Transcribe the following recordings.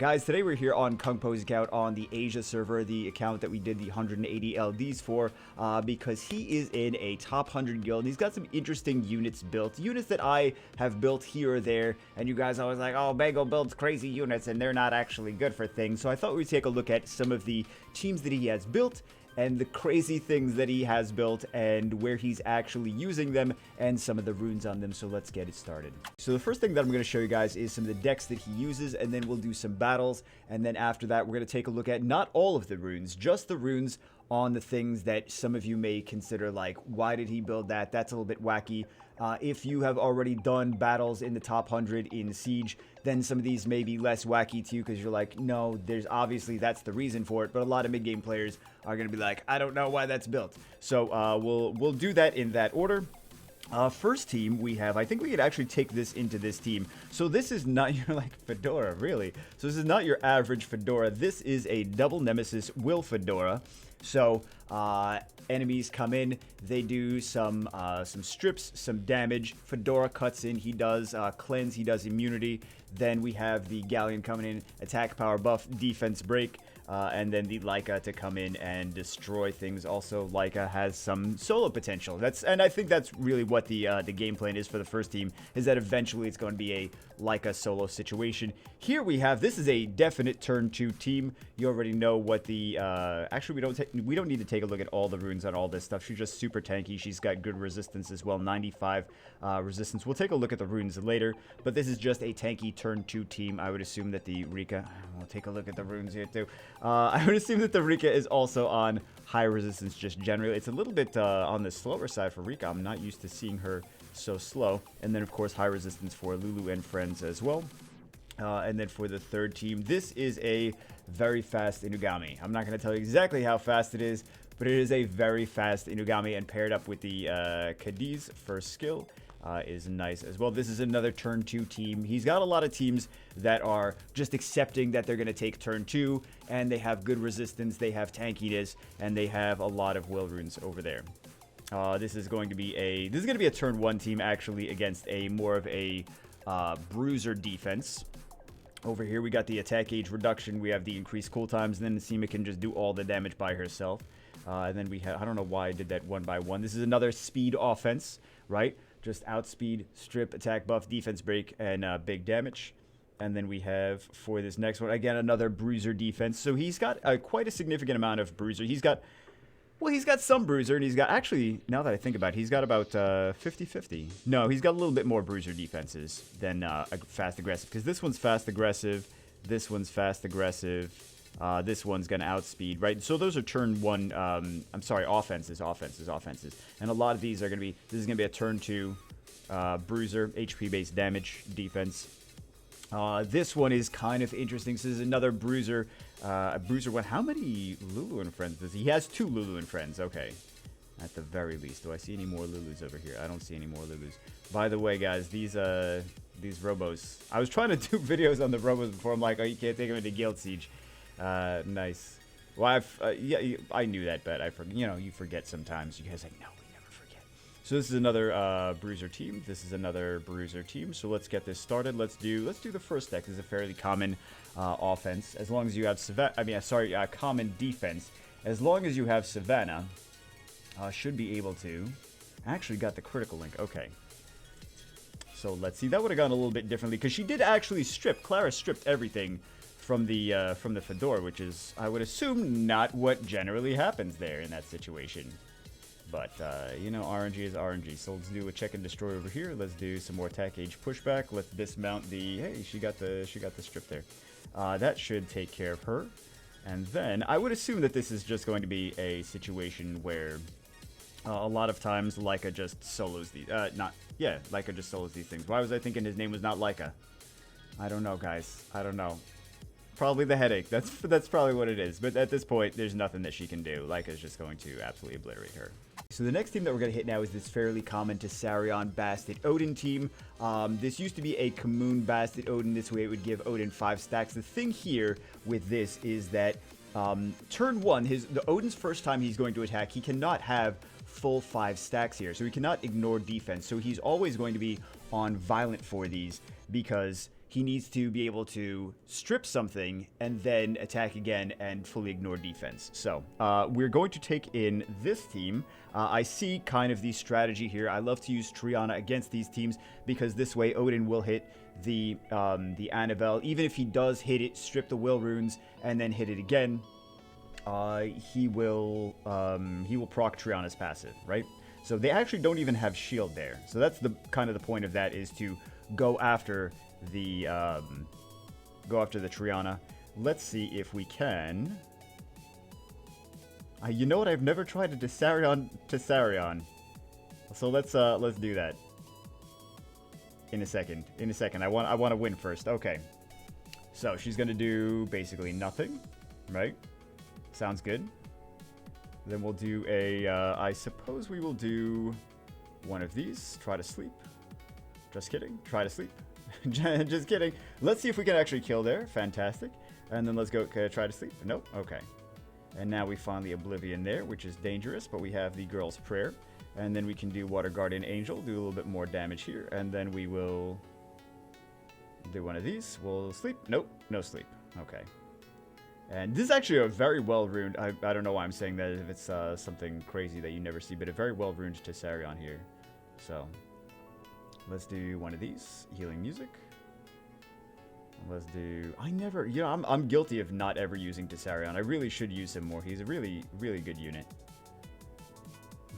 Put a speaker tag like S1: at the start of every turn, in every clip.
S1: Guys, today we're here on Kung Po's account on the Asia server, the account that we did the 180 LDs for, because he is in a top 100 guild, and he's got some interesting units built, units that I have built here or there, and you guys always like, oh, Bago builds crazy units, and they're not actually good for things, so I thought we'd take a look at some of the teams that he has built, and the crazy things that he has built and where he's actually using them and some of the runes on them. So let's get it started. So the first thing that I'm going to show you guys is some of the decks that he uses, and then we'll do some battles, and then after that we're going to take a look at not all of the runes, just the runes on the things that some of you may consider like, why did he build that? That's a little bit wacky. If you have already done battles in the top 100 in Siege, then some of these may be less wacky to you because you're like, no, there's obviously that's the reason for it. But a lot of mid-game players are going to be like, I don't know why that's built. So we'll do that in that order. First team we have, I think we could actually take this into this team. So this is not your like Fedora, really. So this is not your average Fedora. This is a double nemesis Will Fedora. So enemies come in, they do some strips, some damage. Fedora cuts in, he does cleanse, he does immunity. Then we have the Galleon coming in, attack, power buff, defense break. And then the Leica to come in and destroy things. Also, Leica has some solo potential. And I think that's really what the game plan is for the first team, is that eventually it's going to be a Leica solo situation. Here we have, this is a definite turn 2 team. You already know what the, actually we don't need to take a look at all the runes on all this stuff. She's just super tanky. She's got good resistance as well, 95 resistance. We'll take a look at the runes later, but this is just a tanky turn 2 team. I would assume that the Rika, we'll take a look at the runes here too. I would assume that the Rika is also on high resistance just generally. It's a little bit on the slower side for Rika. I'm not used to seeing her so slow. And then, of course, high resistance for Lulu and friends as well. And then for the third team, this is a very fast Inugami. I'm not going to tell you exactly how fast it is, but it is a very fast Inugami, and paired up with the Cadiz first skill. Is nice as well. This is another turn 2 team. He's got a lot of teams that are just accepting that they're going to take turn 2, and they have good resistance, they have tankiness, and they have a lot of will runes over there. This is going to be a turn 1 team actually against a more of a bruiser defense. Over here we got the attack age reduction, we have the increased cool times, and then Seema can just do all the damage by herself. And then we have, I don't know why I did that one by one. This is another speed offense, right? Just outspeed, strip, attack buff, defense break, and big damage. And then we have, for this next one, again, another bruiser defense. So he's got quite a significant amount of bruiser. He's got some bruiser, and he's got, actually, now that I think about it, he's got about 50-50. No, he's got a little bit more bruiser defenses than fast aggressive, because this one's fast aggressive, this one's fast aggressive, this one's going to outspeed, right? So those are turn 1, I'm sorry, offenses. And a lot of these are going to be, this is going to be a turn 2 bruiser, HP-based damage, defense. This one is kind of interesting. So this is another bruiser, a bruiser one. How many Lulu and friends does he? He has 2 Lulu and friends, okay. At the very least. Do I see any more Lulus over here? I don't see any more Lulus. By the way, guys, these robos, I was trying to do videos on the robos before. I'm like, oh, you can't take them into Guild Siege. Nice. Well, yeah, I knew that, but you forget sometimes. You guys are like, no, we never forget. So this is another bruiser team. This is another bruiser team. So let's get this started. Let's do the first deck. This is a fairly common offense. As long as you have common defense. As long as you have Savannah, should be able to. Actually got the critical link. Okay. So let's see. That would have gone a little bit differently because she did actually strip. Clara stripped everything from the Fedora, which is, I would assume, not what generally happens there in that situation. But RNG is RNG. So let's do a check and destroy over here. Let's do some more attack age pushback. Let's dismount the. Hey, she got the strip there. That should take care of her. And then I would assume that this is just going to be a situation where a lot of times Leica just solos these. Leica just solos these things. Why was I thinking his name was not Leica? I don't know, guys. I don't know. Probably the headache. That's probably what it is. But at this point, there's nothing that she can do. Leica's just going to absolutely obliterate her. So the next team that we're going to hit now is this fairly common Tessarion Bastet Odin team. This used to be a Kamoon Bastet Odin. This way it would give Odin 5 stacks. The thing here with this is that turn 1, the Odin's first time he's going to attack, he cannot have full 5 stacks here. So he cannot ignore defense. So he's always going to be on violent for these because he needs to be able to strip something and then attack again and fully ignore defense. So we're going to take in this team. I see kind of the strategy here. I love to use Triana against these teams because this way Odin will hit the Annabelle. Even if he does hit it, strip the will runes, and then hit it again, he will proc Triana's passive, right? So they actually don't even have shield there. So that's the kind of the point of that, is to go after the Triana. Let's see if we can. You know what? I've never tried a Tessarion. So let's do that. In a second. I want to win first. Okay. So she's gonna do basically nothing, right? Sounds good. Then we'll do a. I suppose we will do one of these. Try to sleep. Just kidding. Try to sleep. Just kidding. Let's see if we can actually kill there. Fantastic. And then let's go try to sleep. Nope. Okay. And now we find the Oblivion there, which is dangerous, but we have the Girl's Prayer. And then we can do Water Guardian Angel, do a little bit more damage here. And then we will do one of these. We'll sleep. Nope. No sleep. Okay. And this is actually a very well-runed... I don't know why I'm saying that if it's something crazy that you never see, but a very well-runed Tessarion here. So... let's do one of these. Healing music. Let's do... I'm guilty of not ever using Tessarion. I really should use him more. He's a really, really good unit.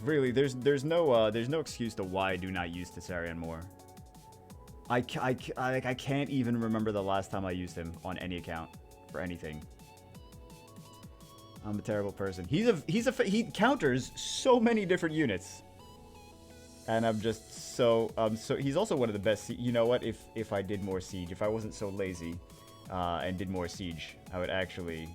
S1: Really, there's no excuse to why I do not use Tessarion more. I can't even remember the last time I used him on any account for anything. I'm a terrible person. He counters so many different units. And I'm just so he's also one of the best. You know what? If I did more siege, if I wasn't so lazy, and did more siege, I would actually,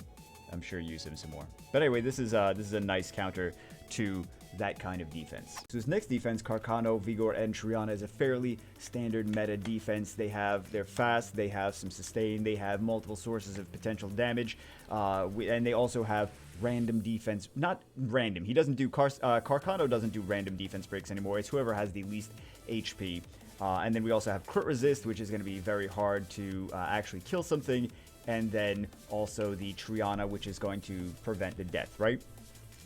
S1: I'm sure, use him some more. But anyway, this is a nice counter to that kind of defense. So this next defense, Carcano, Vigor, and Triana, is a fairly standard meta defense. They're fast, they have some sustain, they have multiple sources of potential damage, and they also have random defense. Not random. He doesn't do Carcano doesn't do random defense breaks anymore. It's whoever has the least HP. And then we also have crit resist, which is going to be very hard to actually kill something. And then also the Triana, which is going to prevent the death, right?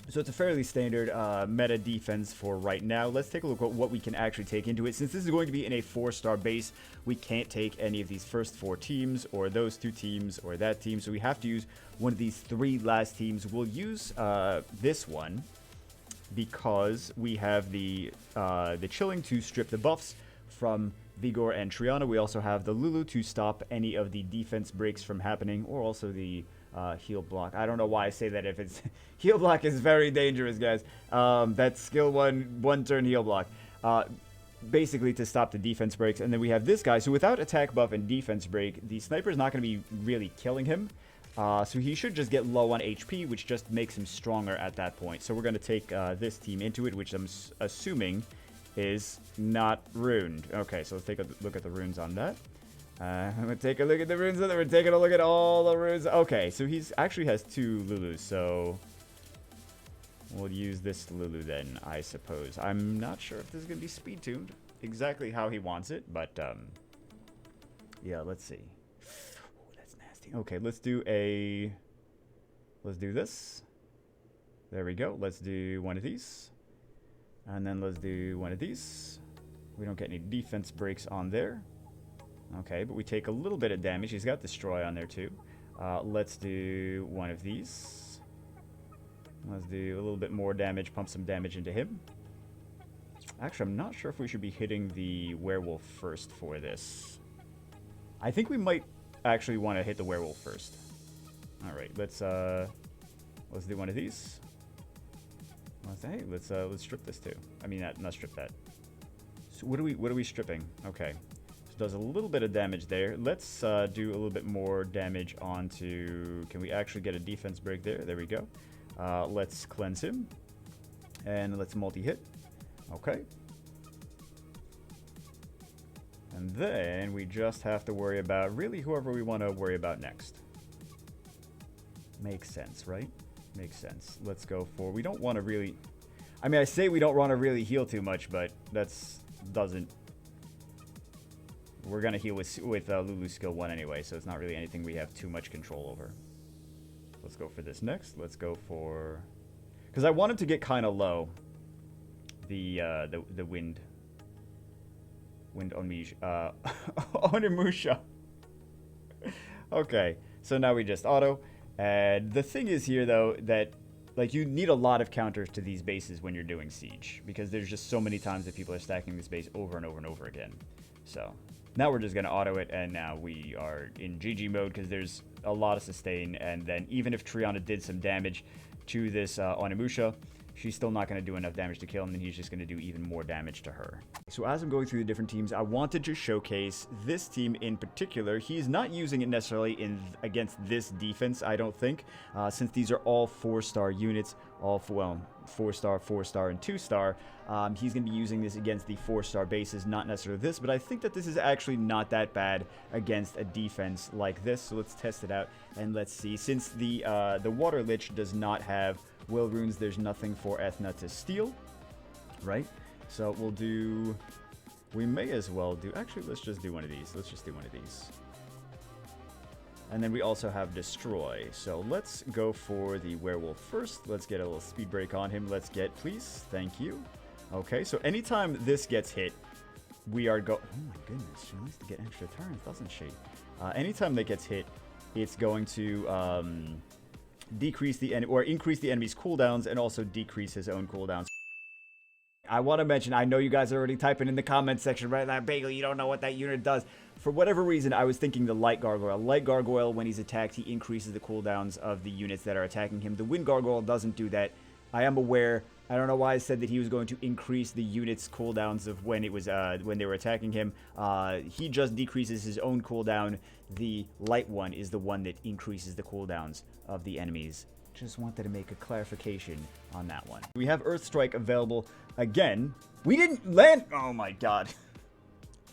S1: So it's a fairly standard meta defense for right now. Let's take a look at what we can actually take into it. Since this is going to be in a 4-star base, we can't take any of these first 4 teams, or those 2 teams, or that team. So we have to use one of these 3 last teams. We'll use this one because we have the Chilling to strip the buffs from Vigor and Triana. We also have the Lulu to stop any of the defense breaks from happening, or also the heal block. I don't know why I say that if it's... heal block is very dangerous, guys. That's skill 1 turn heal block. Basically to stop the defense breaks. And then we have this guy. So without attack buff and defense break, the sniper is not going to be really killing him. So he should just get low on HP, which just makes him stronger at that point. So we're going to take this team into it, which I'm assuming is not runed. Okay, so let's take a look at the runes on that. I'm going to take a look at the runes. We're taking a look at all the runes. Okay, so he's actually has 2 Lulus, so we'll use this Lulu then, I suppose. I'm not sure if this is going to be speed tuned exactly how he wants it, but yeah, let's see. Oh, that's nasty. Okay, let's do this. There we go. Let's do one of these. And then let's do one of these. We don't get any defense breaks on there. Okay, but we take a little bit of damage. He's got Destroy on there too. Let's do one of these. Let's do a little bit more damage, pump some damage into him. Actually, I'm not sure if we should be hitting the werewolf first for this. I think we might actually want to hit the werewolf first. All right, let's do one of these. Let's strip this too. I mean, not strip that. So what are we stripping? Okay. Does a little bit of damage there. Let's do a little bit more damage onto... Can we actually get a defense break there? There we go. Let's cleanse him. And let's multi-hit. Okay. And then we just have to worry about really whoever we want to worry about next. Makes sense, right? Makes sense. Let's go for... We don't want to really... I mean, I say we don't want to really heal too much, but that's... doesn't We're going to heal with Lulu's skill 1 anyway, so it's not really anything we have too much control over. Let's go for this next. Let's go for... Because I wanted to get kind of low. The wind. Wind Onimusha. Okay, so now we just auto. And the thing is here, though, that like you need a lot of counters to these bases when you're doing siege, because there's just so many times that people are stacking this base over and over and over again. So now we're just going to auto it, and now we are in GG mode because there's a lot of sustain. And then even if Triana did some damage to this Onimusha, she's still not going to do enough damage to kill him, and he's just going to do even more damage to her. So as I'm going through the different teams, I wanted to showcase this team in particular. He's not using it necessarily against this defense, I don't think, since these are all 4-star units, all 4-star, 4-star, and 2-star. He's going to be using this against the 4-star bases, not necessarily this, but I think that this is actually not that bad against a defense like this. So let's test it out, and let's see. Since the Water Lich does not have Will Runes, there's nothing for Ethna to steal, right? So we'll do... We may as well do... Actually, let's just do one of these. Let's just do one of these. And then we also have Destroy. So let's go for the Werewolf first. Let's get a little speed break on him. Let's get... Please. Thank you. Okay, so anytime this gets hit, we are go... Oh my goodness, she needs to get extra turns, doesn't she? Anytime that gets hit, it's going to... decrease the increase the enemy's cooldowns and also decrease his own cooldowns. I want to mention, I know you guys are already typing in the comment section, right? That Bagel, you don't know what that unit does. For whatever reason, I was thinking the Light Gargoyle. Light Gargoyle, when he's attacked, he increases the cooldowns of the units that are attacking him. The Wind Gargoyle doesn't do that. I am aware. I don't know why I said that he was going to increase the units' cooldowns of when it was when they were attacking him. He just decreases his own cooldown. The light one is the one that increases the cooldowns of the enemies. Just wanted to make a clarification on that one. We have Earth Strike available again. We didn't land. Oh my god.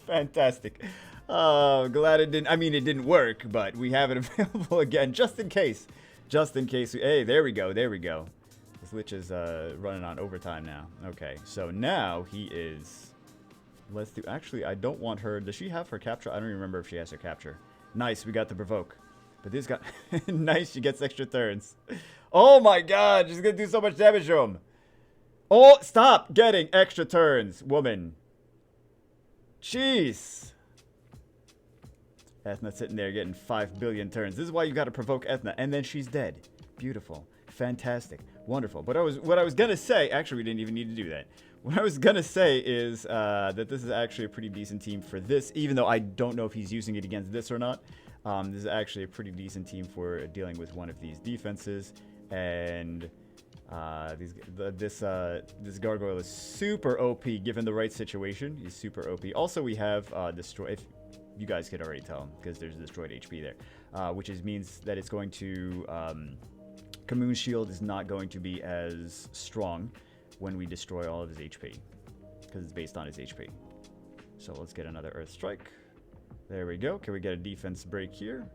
S1: Fantastic. Oh, glad it didn't. I mean, it didn't work, but we have it available again just in case. Just in case. Hey, there we go. There we go. This Lich is running on overtime now. Okay, so now he is... Let's do... Actually, I don't want her... Does she have her capture? I don't even remember if she has her capture. Nice, we got the provoke. But this got... Nice, she gets extra turns. Oh my god, she's gonna do so much damage to him. Oh, stop getting extra turns, woman. Jeez. Ethna sitting there getting 5 billion turns. This is why you gotta provoke Ethna. And then she's dead. Beautiful. Fantastic. Wonderful. But what I was gonna say, actually we didn't even need to do that. What I was gonna say is that this is actually a pretty decent team for this, even though I don't know if he's using it against this or not. This is actually a pretty decent team for dealing with one of these defenses. And this gargoyle is super OP given the right situation. He's super OP. Also, we have destroy. If you guys could already tell because there's destroyed HP there, which means that it's going to Kamoon's shield is not going to be as strong when we destroy all of his HP because it's based on his HP. So let's get another Earth Strike. There we go. Can we get a defense break here?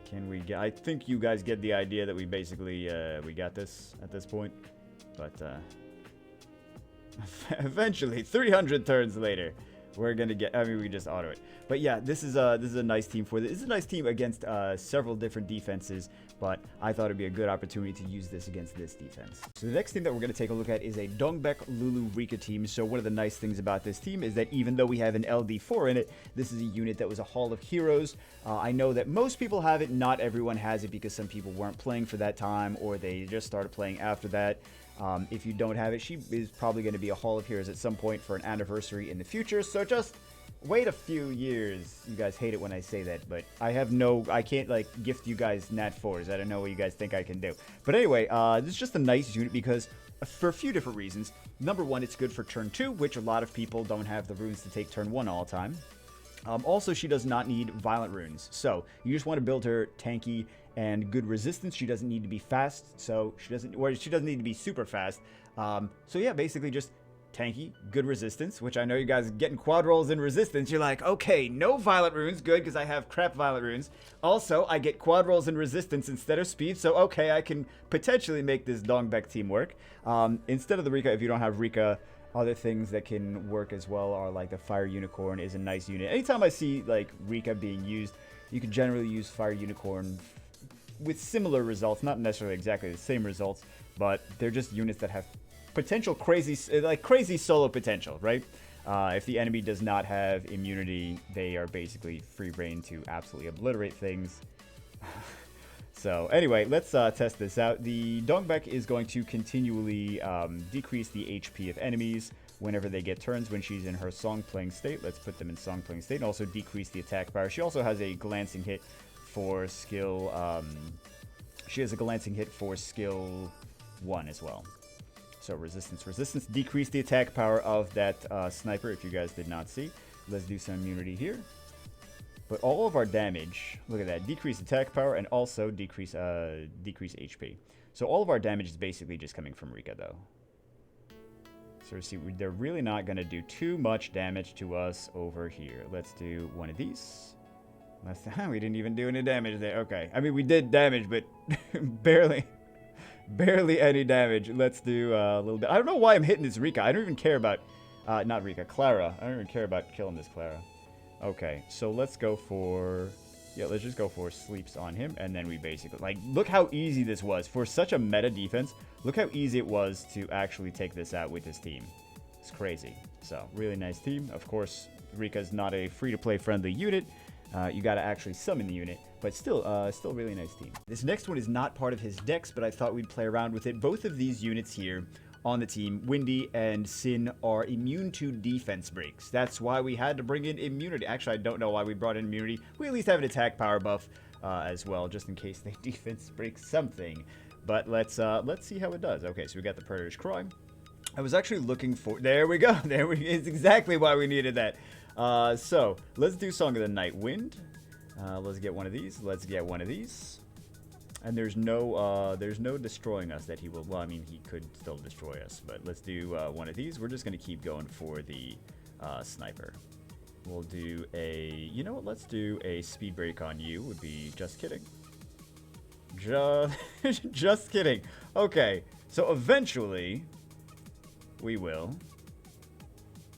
S1: Can we get... I think you guys get the idea that we basically, we got this at this point. But, eventually, 300 turns later, we're gonna get... I mean, we just auto it. But yeah, this is a nice team for this. This is a nice team against several different defenses, but I thought it'd be a good opportunity to use this against this defense. So the next team that we're going to take a look at is a Dongbek Lulu Rika team. So one of the nice things about this team is that even though we have an LD4 in it, this is a unit that was a Hall of Heroes. I know that most people have it, not everyone has it because some people weren't playing for that time or they just started playing after that. If you don't have it, she is probably going to be a Hall of Heroes at some point for an anniversary in the future. So just wait a few years. You guys hate it when I say that, but I can't like gift you guys Nat 4s. I don't know what you guys think I can do. But anyway, this is just a nice unit because for a few different reasons. Number one, it's good for turn 2, which a lot of people don't have the runes to take turn 1 all the time. Also, she does not need violent runes. So you just want to build her tanky and good resistance. She doesn't need to be fast, so she doesn't need to be super fast. So yeah, basically just tanky, good resistance, which I know you guys are getting quad rolls in resistance. You're like, okay, no violent runes, good, because I have crap violent runes. Also, I get quad rolls in resistance instead of speed, so okay, I can potentially make this Dongbek team work. Instead of the Rika, if you don't have Rika, Other things that can work as well are like the Fire Unicorn is a nice unit. Anytime I see like Rika being used, you can generally use Fire Unicorn with similar results, not necessarily exactly the same results, but they're just units that have potential crazy solo potential, right? If the enemy does not have immunity, they are basically free reign to absolutely obliterate things. So anyway, let's test this out. The Dongbek is going to continually decrease the HP of enemies whenever they get turns when she's in her song playing state. Let's put them in song playing state and also decrease the attack power. She also has a glancing hit for skill. She has a glancing hit for skill 1 as well. So resistance decrease the attack power of that sniper. If you guys did not see, let's do some immunity here. But all of our damage, look at that, decrease attack power and also decrease HP. So all of our damage is basically just coming from Rika, though. So see, they're really not going to do too much damage to us over here. Let's do one of these. We didn't even do any damage there. Okay, I mean we did damage, but barely any damage. Let's do a little bit. I don't know why I'm hitting this Rika. I don't even care about, not Rika, Clara. I don't even care about killing this Clara. Okay, so let's go for, yeah, let's just go for sleeps on him, and then we basically, like, look how easy this was. For such a meta defense, look how easy it was to actually take this out with his team. It's crazy. So, really nice team. Of course, Rika's not a free-to-play friendly unit. You gotta actually summon the unit, but still really nice team. This next one is not part of his decks, but I thought we'd play around with it. Both of these units here on the team, Windy and Sin, are immune to defense breaks. That's why we had to bring in immunity. Actually, I don't know why we brought in immunity. We at least have an attack power buff as well, just in case they defense break something. But let's see how it does. Okay, so we got the Predator's Cry. I was actually looking for... There we go. It's exactly why we needed that. So, let's do Song of the Night Wind. Let's get one of these. Let's get one of these. And there's no destroying us that he will... Well, I mean, he could still destroy us. But let's do one of these. We're just going to keep going for the sniper. We'll do a... You know what? Let's do a speed break on you. Would be just kidding. Just kidding. Okay. So eventually, we will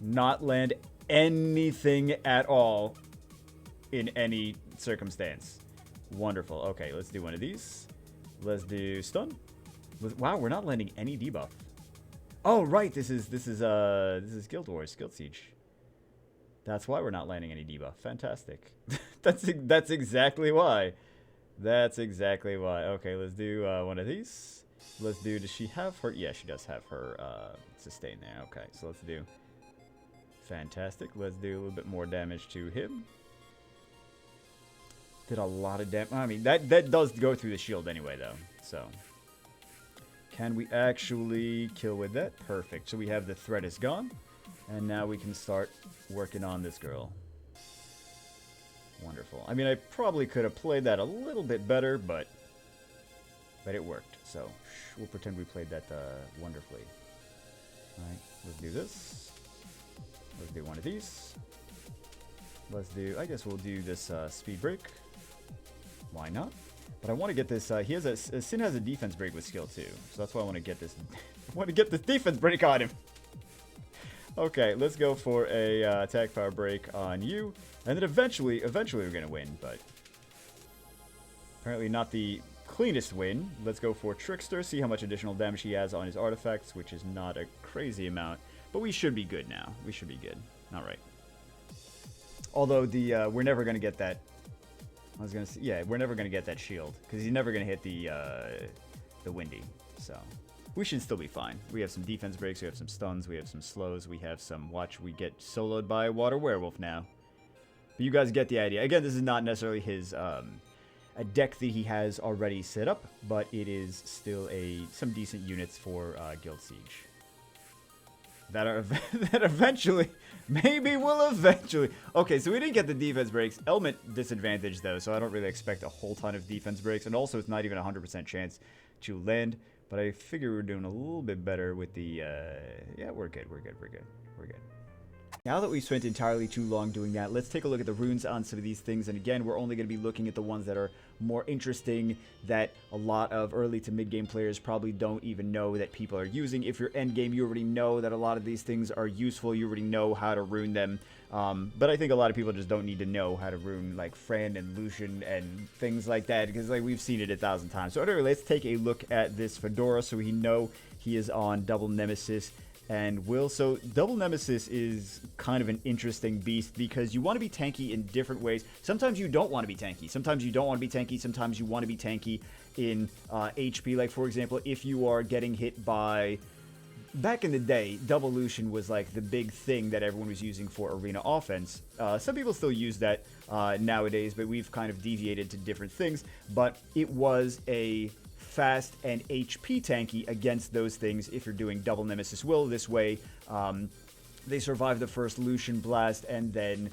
S1: not land anything at all in any circumstance. Wonderful. Okay, let's do one of these. Let's do stun. Wow, we're not landing any debuff. Oh, right. This is Guild Wars, Guild Siege. That's why we're not landing any debuff. Fantastic. that's exactly why. That's exactly why. Okay, let's do one of these. Let's do... Does she have her... Yeah, she does have her sustain there. Okay, so let's do... Fantastic. Let's do a little bit more damage to him. Did a lot of damage. I mean, that does go through the shield anyway, though. So, can we actually kill with that? Perfect. So we have the threat is gone. And now we can start working on this girl. Wonderful. I mean, I probably could have played that a little bit better, but it worked. So, we'll pretend we played that wonderfully. Alright, let's do this. Let's do one of these. Let's do... I guess we'll do this speed break. Why not? But I want to get this... he has a... Sin has a defense break with skill 2. So that's why I want to get this... I want to get this defense break on him. Okay, let's go for a attack power break on you. And then eventually we're going to win, but... Apparently not the cleanest win. Let's go for Trickster, see how much additional damage he has on his artifacts, which is not a crazy amount. But we should be good now. We should be good. Alright. Although the we're never going to get that... I was going to say... Yeah, we're never going to get that shield. Because he's never going to hit the Windy. So... We should still be fine. We have some defense breaks, we have some stuns, we have some slows, we have some... Watch, we get soloed by a Water Werewolf now. But you guys get the idea. Again, this is not necessarily his... a deck that he has already set up, but it is still some decent units for Guild Siege. That eventually... Maybe we'll eventually... Okay, so we didn't get the defense breaks. Element disadvantage, though, so I don't really expect a whole ton of defense breaks. And also, it's not even a 100% chance to land. But I figure we're doing a little bit better with the... yeah, we're good. Now that we've spent entirely too long doing that, let's take a look at the runes on some of these things. And again, we're only going to be looking at the ones that are more interesting, that a lot of early to mid-game players probably don't even know that people are using. If you're endgame, you already know that a lot of these things are useful. You already know how to rune them. But I think a lot of people just don't need to know how to rune like Fran and Lucian and things like that, because like we've seen it 1,000 times. So anyway, let's take a look at this Fedora so we know he is on double nemesis. And so double nemesis is kind of an interesting beast because you want to be tanky in different ways. Sometimes you don't want to be tanky. Sometimes you don't want to be tanky. Sometimes you want to be tanky in HP. Like, for example, if you are getting hit by... Back in the day, double Lucian was like the big thing that everyone was using for arena offense. Some people still use that nowadays, but we've kind of deviated to different things. But it was a fast and HP tanky against those things if you're doing double Nemesis Will. This way, they survive the first Lucian blast, and then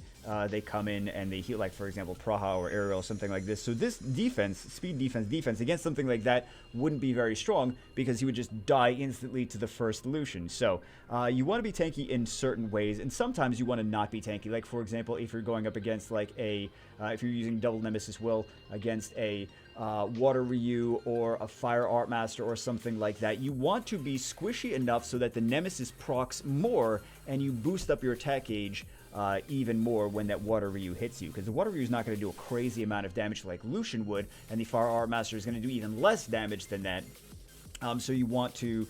S1: they come in and they heal, like, for example, Praha or Ariel, something like this. So this defense, speed defense, against something like that wouldn't be very strong because he would just die instantly to the first Lucian. So you want to be tanky in certain ways, and sometimes you want to not be tanky. Like, for example, if you're going up against, like, if you're using double Nemesis Will against a Water Ryu or a Fire Art Master or something like that, you want to be squishy enough so that the Nemesis procs more and you boost up your attack gauge even more when that Water Ryu hits you, because the Water Ryu is not going to do a crazy amount of damage like Lucian would, and the Fire Art Master is going to do even less damage than that. So you want to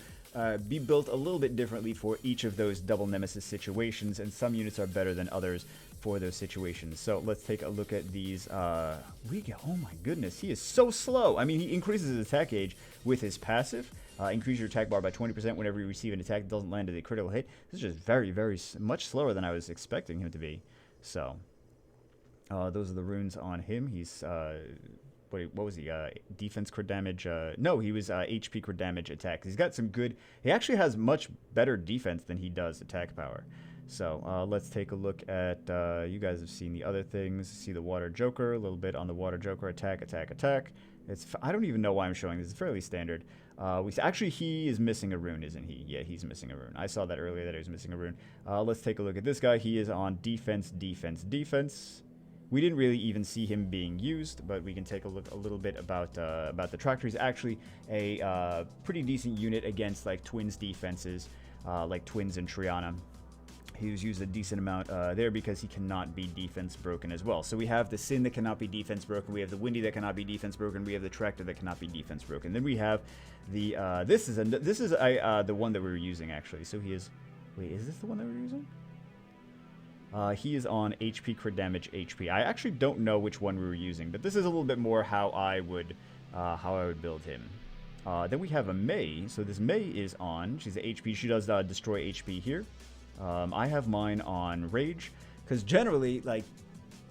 S1: be built a little bit differently for each of those double nemesis situations, and some units are better than others for those situations. So let's take a look at these. Riga, oh my goodness, he is so slow. I mean, he increases his attack gauge with his passive. Increase your attack bar by 20% whenever you receive an attack that doesn't land at a critical hit. This is just very, very much slower than I was expecting him to be. So, those are the runes on him. He's, what was he? Defense crit damage? No, he was HP crit damage attack. He's got some good... He actually has much better defense than he does attack power. So, let's take a look at... you guys have seen the other things. See the Water Joker, a little bit on the Water Joker. Attack, attack, attack. I don't even know why I'm showing this. It's fairly standard. Actually, he is missing a rune, isn't he? Yeah, he's missing a rune. I saw that earlier that he was missing a rune. Let's take a look at this guy. He is on defense, defense, defense. We didn't really even see him being used, but we can take a look a little bit about the Tractor. He's actually a pretty decent unit against like Twins defenses, like Twins and Triana. He was used a decent amount there because he cannot be defense broken as well. So we have the Sin that cannot be defense broken. We have the Windy that cannot be defense broken. We have the Tractor that cannot be defense broken. Then we have the this is the one that we were using actually. So he is. Wait, is this the one that we were using? He is on HP crit damage HP. I actually don't know which one we were using, but this is a little bit more how I would build him. Then we have a Mei. So this Mei is on. She's a HP. She does destroy HP here. I have mine on Rage, because generally, like,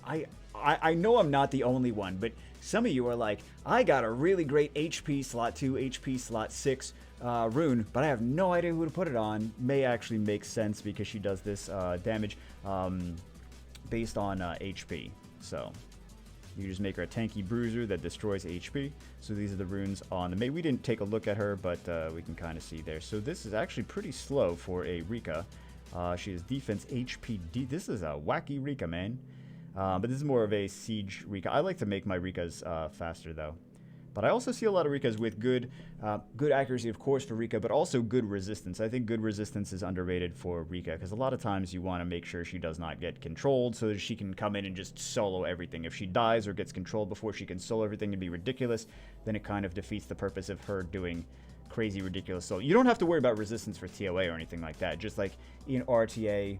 S1: I know I'm not the only one, but some of you are like, I got a really great HP slot 2, HP slot 6 rune, but I have no idea who to put it on. May actually make sense because she does this damage based on HP. So you just make her a tanky bruiser that destroys HP. So these are the runes on the Mei. We didn't take a look at her, but we can kind of see there. So this is actually pretty slow for a Rika. She is defense HP. This is a wacky Rika, man. But this is more of a siege Rika. I like to make my Rikas faster, though. But I also see a lot of Rikas with good accuracy, of course, for Rika, but also good resistance. I think good resistance is underrated for Rika, because a lot of times you want to make sure she does not get controlled so that she can come in and just solo everything. If she dies or gets controlled before she can solo everything and be ridiculous, then it kind of defeats the purpose of her doing crazy, ridiculous solo. You don't have to worry about resistance for TOA or anything like that. Just like in RTA,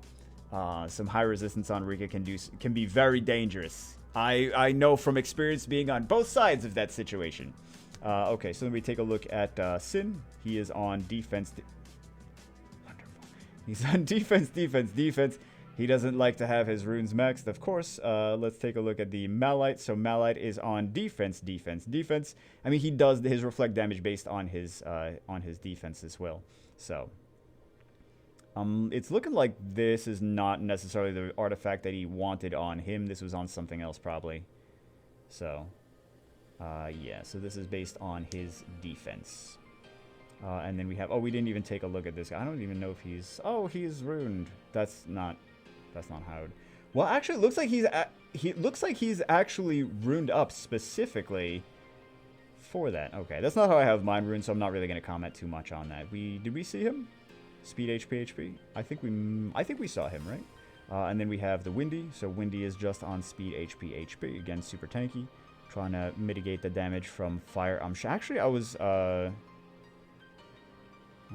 S1: some high resistance on Rika can be very dangerous. I know from experience being on both sides of that situation. Okay, so then we take a look at Sin. He is on defense. Wonderful. He's on defense, defense, defense. He doesn't like to have his runes maxed, of course. Let's take a look at the Malite. So Malite is on defense, defense, defense. I mean, he does his reflect damage based on his defense as well. So it's looking like this is not necessarily the artifact that he wanted on him. This was on something else probably. So yeah, so this is based on his defense. And then we have, we didn't even take a look at this guy. I don't even know if he's, he's ruined. That's not, That's not Howd. Well, actually, it looks like he's actually runed up specifically for that. Okay, that's not how I have mine runed, so I'm not really going to comment too much on that. Did we see him? Speed HP. I think we saw him, right? And then we have the Windy. So Windy is just on speed HP. Again, super tanky. Trying to mitigate the damage from fire. Actually, I'm a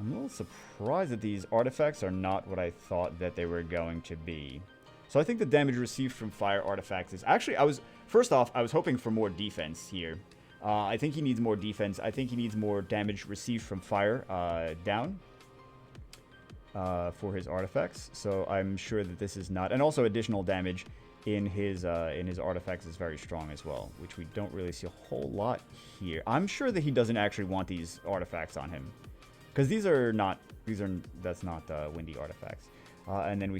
S1: little surprised that these artifacts are not what I thought that they were going to be. So I think the damage received from fire artifacts is... Actually, first off, I was hoping for more defense here. I think he needs more defense. I think he needs more damage received from fire down for his artifacts. So I'm sure that this is not... And also additional damage in his artifacts is very strong as well, which we don't really see a whole lot here. I'm sure that he doesn't actually want these artifacts on him, because that's not Windy artifacts. And then we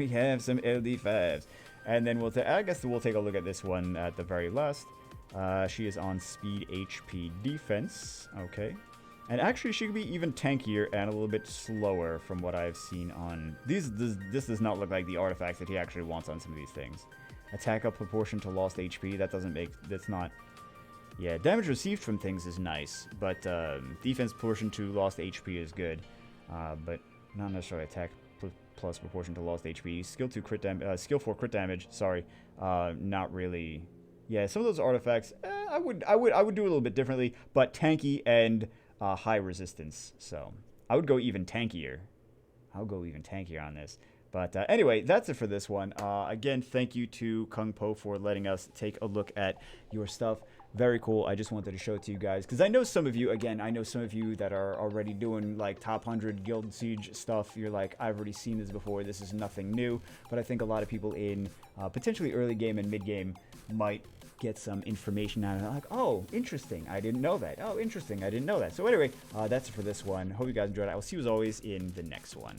S1: have some LD5s, and then I guess we'll take a look at this one at the very last. She is on speed HP defense. Okay. And actually, she could be even tankier and a little bit slower from what I've seen on... This does not look like the artifacts that he actually wants on some of these things. Attack up proportion to lost HP. That's not... Yeah, damage received from things is nice, but defense proportion to lost HP is good. But not necessarily attack plus proportion to lost HP. Skill 4 crit damage, sorry. Not really... Yeah, some of those artifacts, I would do a little bit differently, but tanky and... high resistance, so I would go even tankier. I'll go even tankier on this. But anyway, that's it for this one. Again, thank you to Kung Po for letting us take a look at your stuff. Very cool. I just wanted to show it to you guys, because I know some of you, that are already doing like top 100 Guild Siege stuff. You're like, I've already seen this before. This is nothing new. But I think a lot of people in potentially early game and mid game might get some information out of it. Like, oh, interesting, I didn't know that. Oh, interesting, I didn't know that. So anyway, that's it for this one. Hope you guys enjoyed it. I will see you as always in the next one.